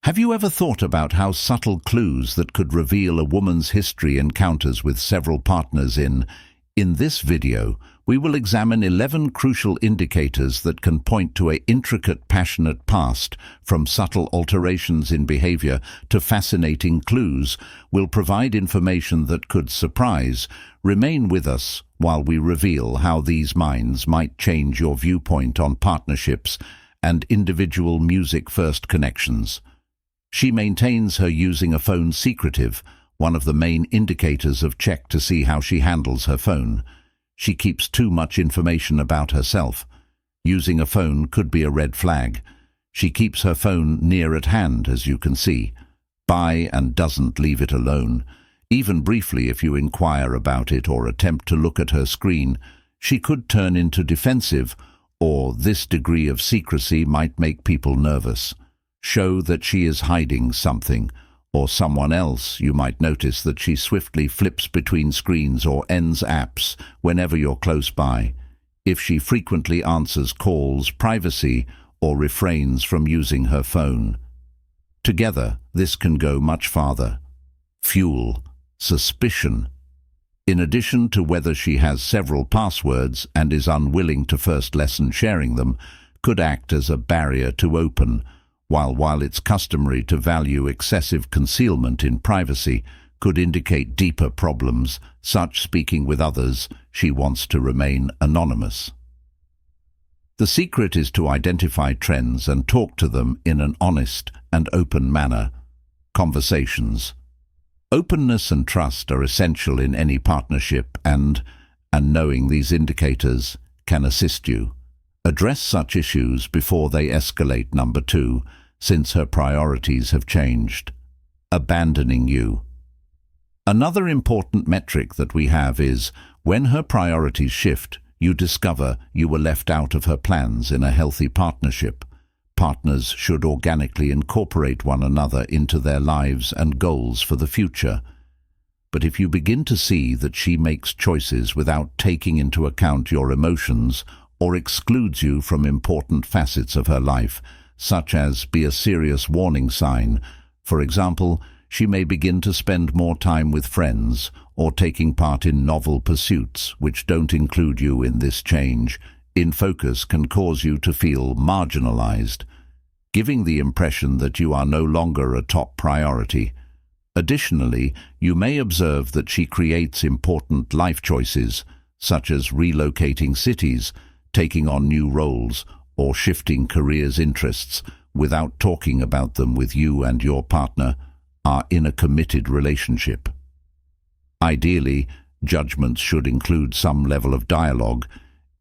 Have you ever thought about how subtle clues that could reveal a woman's history encounters with several partners in this video, we will examine 11 crucial indicators that can point to an intricate, passionate past, from subtle alterations in behavior to fascinating clues. Will provide information that could surprise. Remain with us while we reveal how these minds might change your viewpoint on partnerships and individual music-first connections. She maintains her using a phone secretive, one of the main indicators of check to see how she handles her phone. She keeps too much information about herself. Using a phone could be a red flag. She keeps her phone near at hand, as you can see, by and doesn't leave it alone. Even briefly, if you inquire about it or attempt to look at her screen, she could turn into defensive, or this degree of secrecy might make people nervous. Show that she is hiding something, or someone else. You might notice that she swiftly flips between screens or ends apps whenever you're close by. If she frequently answers calls, privacy, or refrains from using her phone. Together, this can go much farther. Fuel suspicion. In addition to whether she has several passwords and is unwilling to first lesson sharing them, could act as a barrier to open. While it's customary to value excessive concealment in privacy, could indicate deeper problems, such speaking with others. She wants to remain anonymous. The secret is to identify trends and talk to them in an honest and open manner. Conversations. Openness and trust are essential in any partnership, and knowing these indicators can assist you. Address such issues before they escalate. Number 2, since her priorities have changed. Abandoning you. Another important metric that we have is, when her priorities shift, you discover you were left out of her plans. In a healthy partnership, partners should organically incorporate one another into their lives and goals for the future. But if you begin to see that she makes choices without taking into account your emotions, or excludes you from important facets of her life, such as be a serious warning sign. For example, she may begin to spend more time with friends or taking part in novel pursuits which don't include you. In this change in focus can cause you to feel marginalized, giving the impression that you are no longer a top priority. Additionally, you may observe that she creates important life choices, such as relocating cities, taking on new roles, or shifting careers interests, without talking about them with you and your partner are in a committed relationship. Ideally, judgments should include some level of dialogue.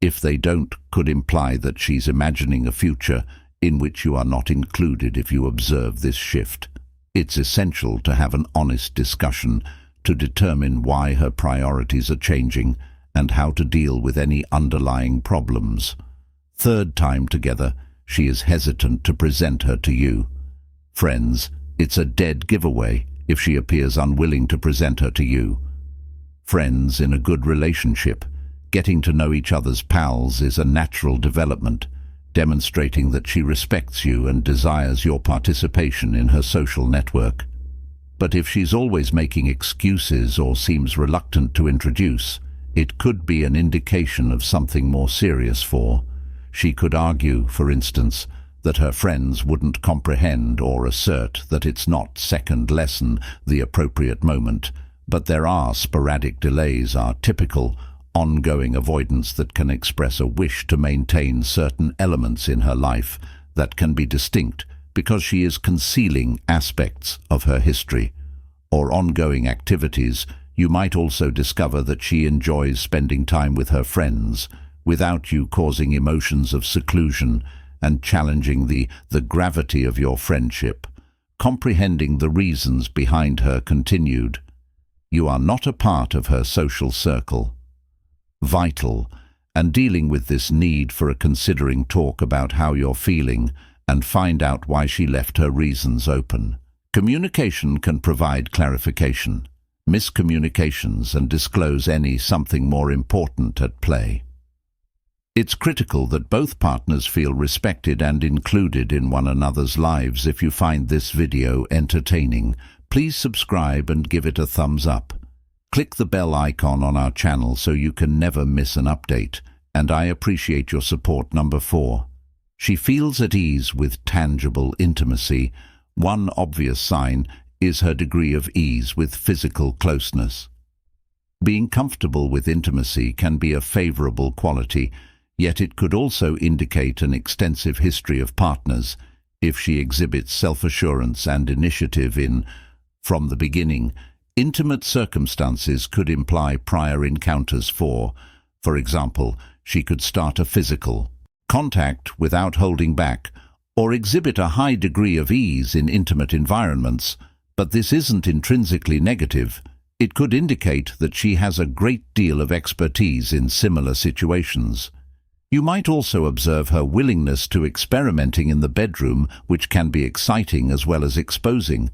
If they don't, could imply that she's imagining a future in which you are not included. If you observe this shift, it's essential to have an honest discussion to determine why her priorities are changing and how to deal with any underlying problems. Third time together, she is hesitant to present her to you. Friends, it's a dead giveaway if she appears unwilling to present her to you. Friends in a good relationship, getting to know each other's pals is a natural development, demonstrating that she respects you and desires your participation in her social network. But if she's always making excuses or seems reluctant to introduce, it could be an indication of something more serious. She could argue, for instance, that her friends wouldn't comprehend or assert that it's not second lesson the appropriate moment, but there are sporadic delays are typical, ongoing avoidance that can express a wish to maintain certain elements in her life that can be distinct because she is concealing aspects of her history or ongoing activities. You might also discover that she enjoys spending time with her friends without you, causing emotions of seclusion and challenging the gravity of your friendship. Comprehending the reasons behind her continued. You are not a part of her social circle. Vital, and dealing with this need for a considering talk about how you're feeling and find out why she left her reasons open. Communication can provide clarification, miscommunications, and disclose any something more important at play. It's critical that both partners feel respected and included in one another's lives. If you find this video entertaining, please subscribe and give it a thumbs up. Click the bell icon on our channel so you can never miss an update, and I appreciate your support. Number 4. She feels at ease with tangible intimacy. One obvious sign is her degree of ease with physical closeness. Being comfortable with intimacy can be a favorable quality, yet it could also indicate an extensive history of partners. If she exhibits self-assurance and initiative from the beginning, intimate circumstances could imply prior encounters. For example, she could start a physical contact without holding back, or exhibit a high degree of ease in intimate environments. But this isn't intrinsically negative. It could indicate that she has a great deal of expertise in similar situations. You might also observe her willingness to experimenting in the bedroom, which can be exciting as well as exposing.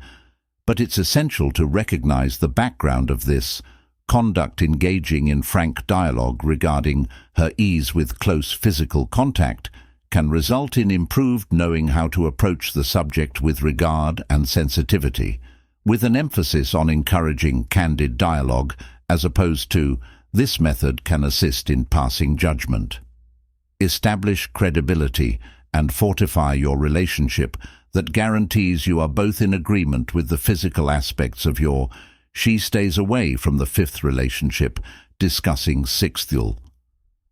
But it's essential to recognize the background of this conduct. Engaging in frank dialogue regarding her ease with close physical contact can result in improved knowing how to approach the subject with regard and sensitivity, with an emphasis on encouraging candid dialogue as opposed to this method can assist in passing judgment. Establish credibility and fortify your relationship that guarantees you are both in agreement with the physical aspects of your. She stays away from the 5th relationship, discussing sexual.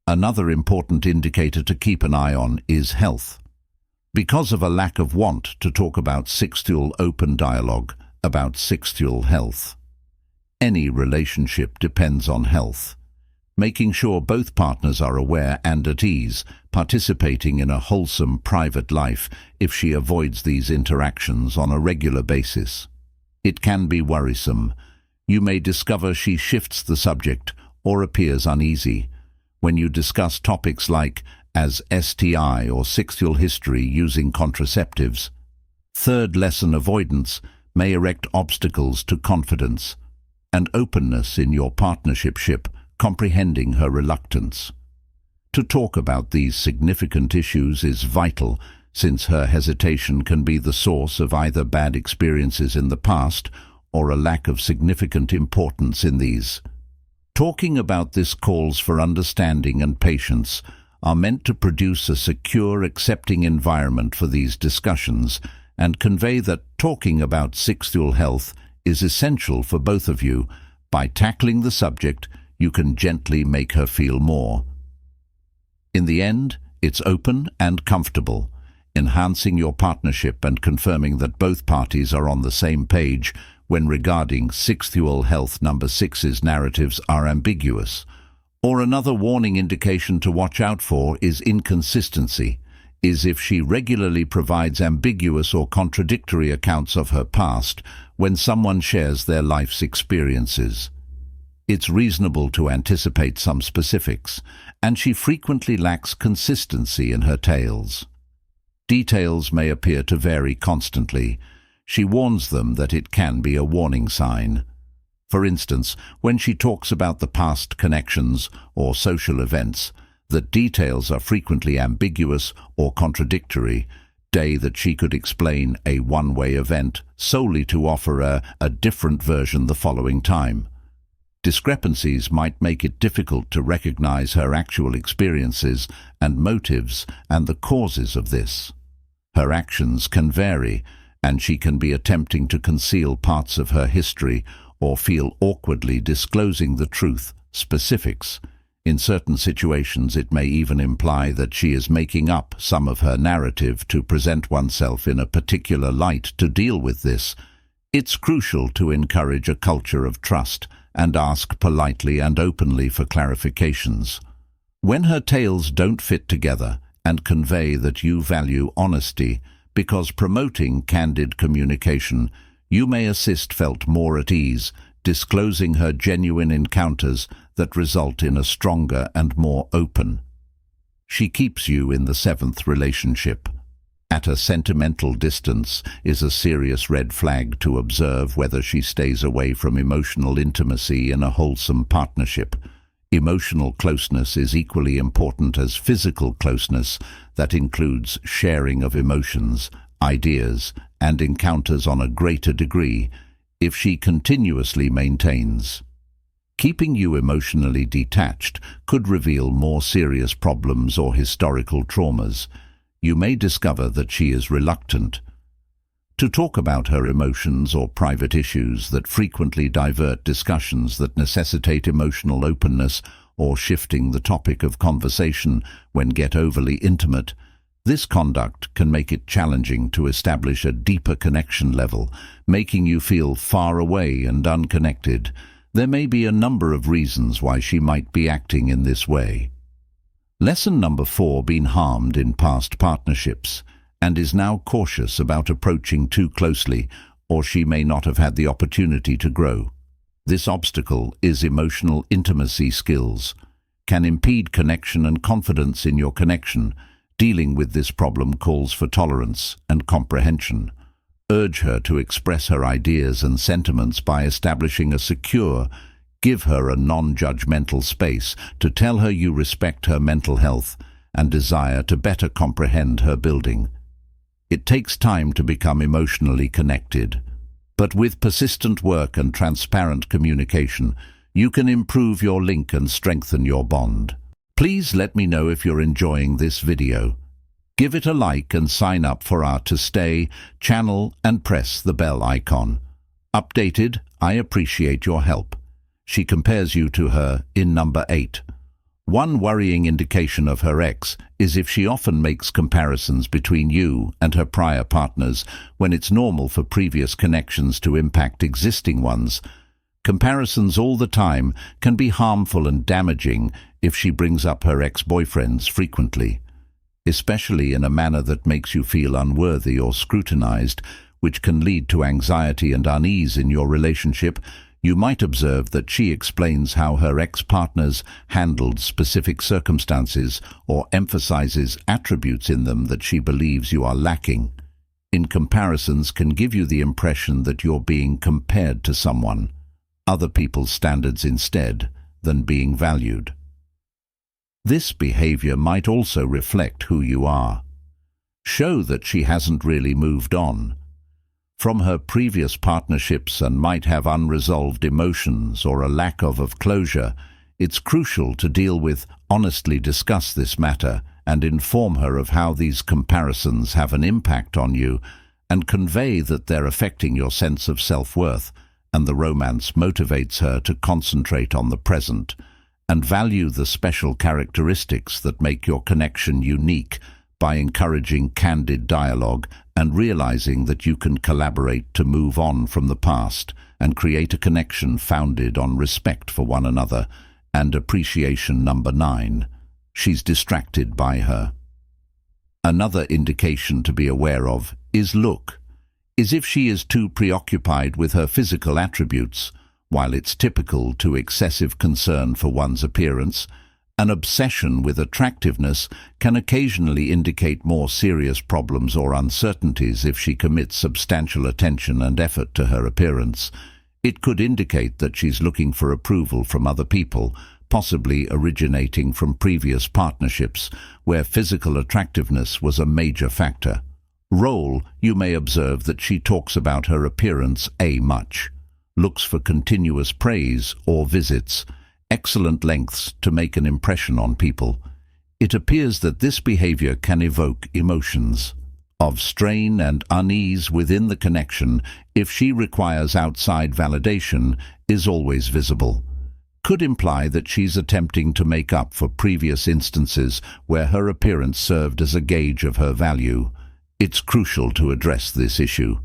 Another important indicator to keep an eye on is health. Because of a lack of want to talk about sexual, open dialogue about sexual health. Any relationship depends on health. Making sure both partners are aware and at ease, participating in a wholesome private life. If she avoids these interactions on a regular basis, it can be worrisome. You may discover she shifts the subject or appears uneasy when you discuss topics like as STI or sexual history using contraceptives. 3rd lesson: avoidance may erect obstacles to confidence and openness in your partnership. Comprehending her reluctance to talk about these significant issues is vital, since her hesitation can be the source of either bad experiences in the past or a lack of significant importance in these. Talking about this calls for understanding and patience are meant to produce a secure, accepting environment for these discussions and convey that talking about sexual health is essential for both of you. By tackling the subject, you can gently make her feel more. In the end, it's open and comfortable, enhancing your partnership and confirming that both parties are on the same page when regarding sexual health. Number 6's narratives are ambiguous. Or another warning indication to watch out for is inconsistency, is if she regularly provides ambiguous or contradictory accounts of her past when someone shares their life's experiences. It's reasonable to anticipate some specifics, and she frequently lacks consistency in her tales. Details may appear to vary constantly. She warns them that it can be a warning sign. For instance, when she talks about the past connections or social events, that details are frequently ambiguous or contradictory, that she could explain a one-way event solely to offer a different version the following time. Discrepancies might make it difficult to recognize her actual experiences and motives and the causes of this. Her actions can vary, and she can be attempting to conceal parts of her history or feel awkwardly disclosing the truth, specifics. In certain situations, it may even imply that she is making up some of her narrative to present oneself in a particular light. To deal with this, it's crucial to encourage a culture of trust and ask politely and openly for clarifications. When her tales don't fit together, and convey that you value honesty, because promoting candid communication, you may assist felt more at ease, disclosing her genuine encounters that result in a stronger and more open. She keeps you in the 7th relationship. At a sentimental distance is a serious red flag to observe whether she stays away from emotional intimacy in a wholesome partnership. Emotional closeness is equally important as physical closeness that includes sharing of emotions, ideas, and encounters on a greater degree if she continuously maintains. Keeping you emotionally detached could reveal more serious problems or historical traumas. You may discover that she is reluctant to talk about her emotions or private issues that frequently divert discussions that necessitate emotional openness or shifting the topic of conversation when get overly intimate. This conduct can make it challenging to establish a deeper connection level, making you feel far away and unconnected. There may be a number of reasons why she might be acting in this way. Lesson number 4: been harmed in past partnerships and is now cautious about approaching too closely, or she may not have had the opportunity to grow. This obstacle is emotional intimacy skills, can impede connection and confidence in your connection. Dealing with this problem calls for tolerance and comprehension. Urge her to express her ideas and sentiments by establishing a secure, give her a non-judgmental space to tell her you respect her mental health and desire to better comprehend her building. It takes time to become emotionally connected, but with persistent work and transparent communication, you can improve your link and strengthen your bond. Please let me know if you're enjoying this video. Give it a like and sign up for our To Stay channel and press the bell icon. Updated, I appreciate your help. She compares you to her in number 8. One worrying indication of her ex is if she often makes comparisons between you and her prior partners when it's normal for previous connections to impact existing ones. Comparisons all the time can be harmful and damaging if she brings up her ex-boyfriends frequently, especially in a manner that makes you feel unworthy or scrutinized, which can lead to anxiety and unease in your relationship. You might observe that she explains how her ex-partners handled specific circumstances or emphasizes attributes in them that she believes you are lacking. In comparisons can give you the impression that you're being compared to someone, other people's standards instead than being valued. This behavior might also reflect who you are. Show that she hasn't really moved on from her previous partnerships and might have unresolved emotions or a lack of closure. It's crucial to deal with, honestly discuss this matter and inform her of how these comparisons have an impact on you and convey that they're affecting your sense of self-worth, and the romance motivates her to concentrate on the present and value the special characteristics that make your connection unique by encouraging candid dialogue and realizing that you can collaborate to move on from the past and create a connection founded on respect for one another and appreciation. Number 9. She's distracted by her. Another indication to be aware of is if she is too preoccupied with her physical attributes. While it's typical to excessive concern for one's appearance, an obsession with attractiveness can occasionally indicate more serious problems or uncertainties if she commits substantial attention and effort to her appearance. It could indicate that she's looking for approval from other people, possibly originating from previous partnerships where physical attractiveness was a major factor. You may observe that she talks about her appearance much, looks for continuous praise or visits excellent lengths to make an impression on people. It appears that this behavior can evoke emotions of strain and unease within the connection if she requires outside validation is always visible. Could imply that she's attempting to make up for previous instances where her appearance served as a gauge of her value. It's crucial to address this issue.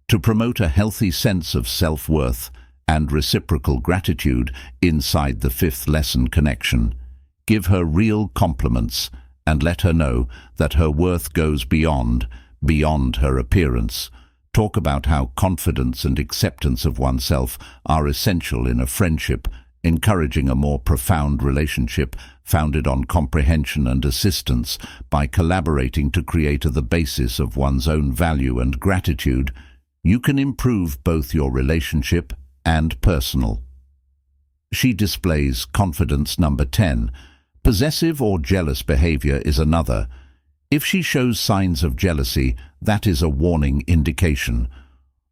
To promote a healthy sense of self-worth and reciprocal gratitude inside the 5th lesson connection, give her real compliments and let her know that her worth goes beyond her appearance. Talk about how confidence and acceptance of oneself are essential in a friendship, encouraging a more profound relationship founded on comprehension and assistance by collaborating to create the basis of one's own value and gratitude. You can improve both your relationship and personal She displays confidence. Number 10. Possessive or jealous behavior is another. If she shows signs of jealousy, that is a warning indication.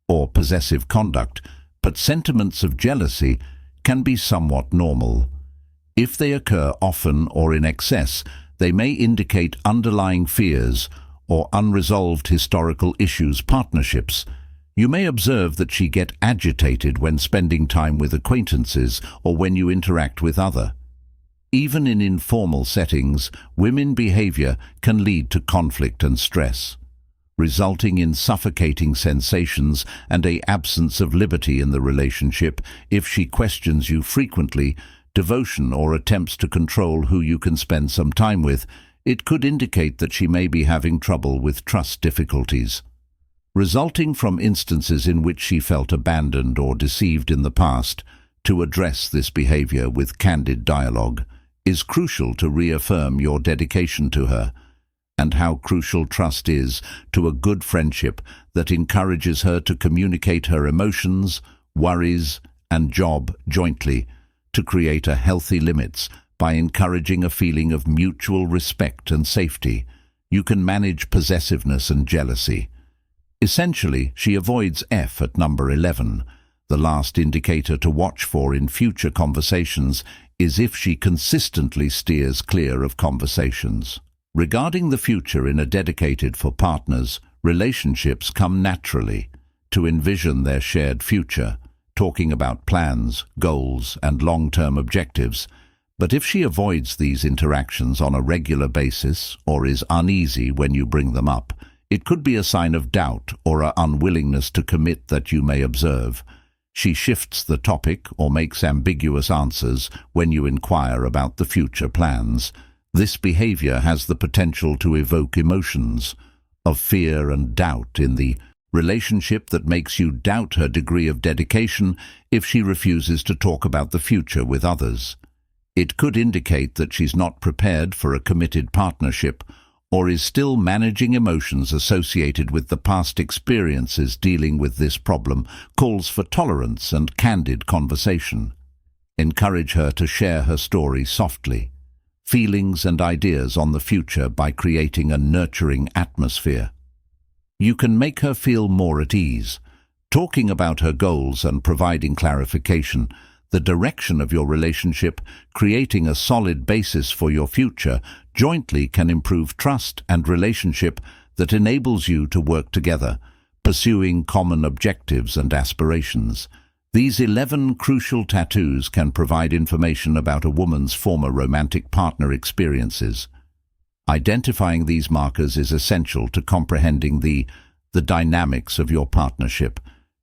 Or possessive conduct, but sentiments of jealousy can be somewhat normal. If they occur often or in excess, they may indicate underlying fears or unresolved historical issues. Partnerships. You may observe that she gets agitated when spending time with acquaintances or when you interact with others. Even in informal settings, women behavior can lead to conflict and stress, resulting in suffocating sensations and an absence of liberty in the relationship. If she questions you frequently, devotion, or attempts to control who you can spend some time with, it could indicate that she may be having trouble with trust difficulties, resulting from instances in which she felt abandoned or deceived in the past. To address this behavior with candid dialogue is crucial to reaffirm your dedication to her, and how crucial trust is to a good friendship that encourages her to communicate her emotions, worries, and job jointly to create a healthy limits. By encouraging a feeling of mutual respect and safety, you can manage possessiveness and jealousy. Essentially, she avoids F at number 11. The last indicator to watch for in future conversations is if she consistently steers clear of conversations regarding the future in a dedicated for partners. Relationships come naturally to envision their shared future, talking about plans, goals, and long-term objectives. But if she avoids these interactions on a regular basis or is uneasy when you bring them up, it could be a sign of doubt or an unwillingness to commit that you may observe. She shifts the topic or makes ambiguous answers when you inquire about the future plans. This behavior has the potential to evoke emotions of fear and doubt in the relationship that makes you doubt her degree of dedication. If she refuses to talk about the future with others, it could indicate that she's not prepared for a committed partnership or is still managing emotions associated with the past experiences. Dealing with this problem calls for tolerance and candid conversation. Encourage her to share her story softly, feelings and ideas on the future by creating a nurturing atmosphere. You can make her feel more at ease, talking about her goals and providing clarification, the direction of your relationship. Creating a solid basis for your future jointly can improve trust and relationship that enables you to work together, pursuing common objectives and aspirations. These 11 crucial tattoos can provide information about a woman's former romantic partner experiences. Identifying these markers is essential to comprehending the dynamics of your partnership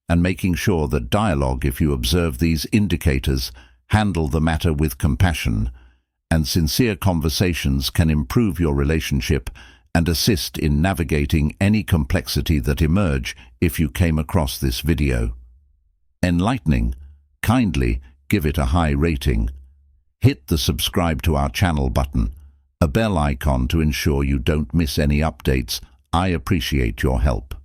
and making sure that dialogue. If you observe these indicators, handle the matter with compassion, and sincere conversations can improve your relationship and assist in navigating any complexity that emerge. If you came across this video enlightening, kindly give it a high rating. Hit the subscribe to our channel button, a bell icon to ensure you don't miss any updates. I appreciate your help.